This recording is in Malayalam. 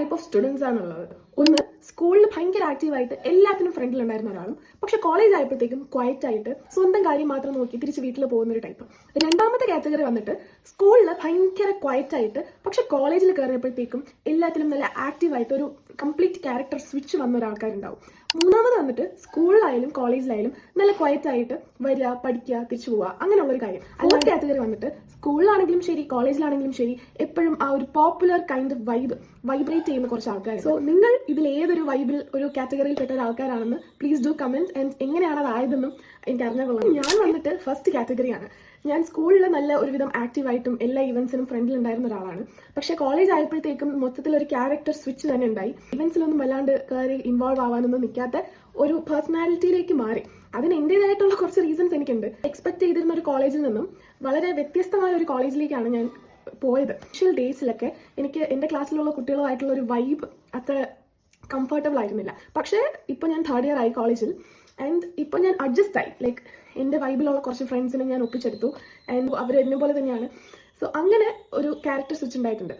ടൈപ്പ് ഓഫ് സ്റ്റുഡൻസ് ആണുള്ളത്. ഒന്ന്, സ്കൂളിൽ ഭയങ്കര ആക്റ്റീവായിട്ട് എല്ലാത്തിനും ഫ്രണ്ടിലുണ്ടായിരുന്ന ഒരാളും, പക്ഷെ കോളേജ് ആയപ്പോഴത്തേക്കും ക്വയറ്റ് ആയിട്ട് സ്വന്തം കാര്യം മാത്രം നോക്കി തിരിച്ച് വീട്ടിൽ പോകുന്ന ഒരു ടൈപ്പ്. രണ്ടാമത്തെ കാറ്റഗറി വന്നിട്ട് സ്കൂളിൽ ഭയങ്കര ക്വയറ്റ് ആയിട്ട് പക്ഷെ കോളേജിൽ കയറിയപ്പോഴത്തേക്കും എല്ലാത്തിലും നല്ല ആക്റ്റീവായിട്ട് ഒരു കംപ്ലീറ്റ് ക്യാരക്ടർ സ്വിച്ച് വന്ന ഒരാൾക്കാരുണ്ടാവും. മൂന്നാമത് വന്നിട്ട് സ്കൂളിലായാലും കോളേജിലായാലും നല്ല ക്വയറ്റ് ആയിട്ട് വരിക, പഠിക്കുക, തിരിച്ചു പോവുക, അങ്ങനെയുള്ളൊരു കാര്യം. ഫോർത്ത് കാറ്റഗറി വന്നിട്ട് സ്കൂളിലാണെങ്കിലും ശരി കോളേജിലാണെങ്കിലും ശരി എപ്പോഴും ആ ഒരു പോപ്പുലർ കൈൻഡ് ഓഫ് വൈബ്രേറ്റ് ചെയ്യുന്ന കുറച്ച് ആൾക്കാർ. സോ നിങ്ങൾ ഇതിൽ ഏതൊരു വൈബിൽ ഒരു കാറ്റഗറിയിൽ പെട്ട ആൾക്കാരാണെന്ന് പ്ലീസ് ഡു കമന്റ്. ആൻഡ് എങ്ങനെയാണ് അതായതെന്നും എനിക്ക് അറിഞ്ഞാൽ കൊള്ളാം. ഞാൻ വന്നിട്ട് ഫസ്റ്റ് കാറ്റഗറിയാണ്. ഞാൻ സ്കൂളിൽ നല്ല ഒരുവിധം ആക്റ്റീവായിട്ടും എല്ലാ ഇവന്റ്സിനും ഫ്രണ്ടിലുണ്ടായിരുന്ന ഒരാളാണ്. പക്ഷെ കോളേജ് ആയപ്പോഴത്തേക്കും മൊത്തത്തിൽ ഒരു ക്യാരക്ടർ സ്വിച്ച് തന്നെ ഉണ്ടായി. ഇവന്റ്സിലൊന്നും വല്ലാണ്ട് കയറി ഇൻവോൾവ് ആവാനൊന്നും നിൽക്കാത്ത ഒരു പേഴ്സണാലിറ്റിയിലേക്ക് മാറി. അതിന് എൻ്റെതായിട്ടുള്ള കുറച്ച് റീസൺസ് എനിക്കുണ്ട്. എക്സ്പെക്ട് ചെയ്തിരുന്ന ഒരു കോളേജിൽ നിന്നും വളരെ വ്യത്യസ്തമായ ഒരു കോളേജിലേക്കാണ് ഞാൻ പോയത്. ഇനിഷ്യൽ ഡേയ്സിലൊക്കെ എനിക്ക് എൻ്റെ ക്ലാസ്സിലുള്ള കുട്ടികളുമായിട്ടുള്ള ഒരു വൈബ് അത്ര കംഫർട്ടബിൾ ആയിരുന്നില്ല. പക്ഷേ ഇപ്പോൾ ഞാൻ തേർഡ് ഇയർ ആയി കോളേജിൽ. ആൻഡ് ഇപ്പോൾ ഞാൻ അഡ്ജസ്റ്റ് ആയി. ലൈക്ക് എൻ്റെ വൈബിലുള്ള കുറച്ച് ഫ്രണ്ട്സിനെ ഞാൻ ഒപ്പിച്ചെടുത്തു. ആൻഡ് അവർ എന്നെ പോലെ തന്നെയാണ്. സോ അങ്ങനെ ഒരു ക്യാരക്ടർ സ്വിച്ച് ഉണ്ടായിട്ടുണ്ട്.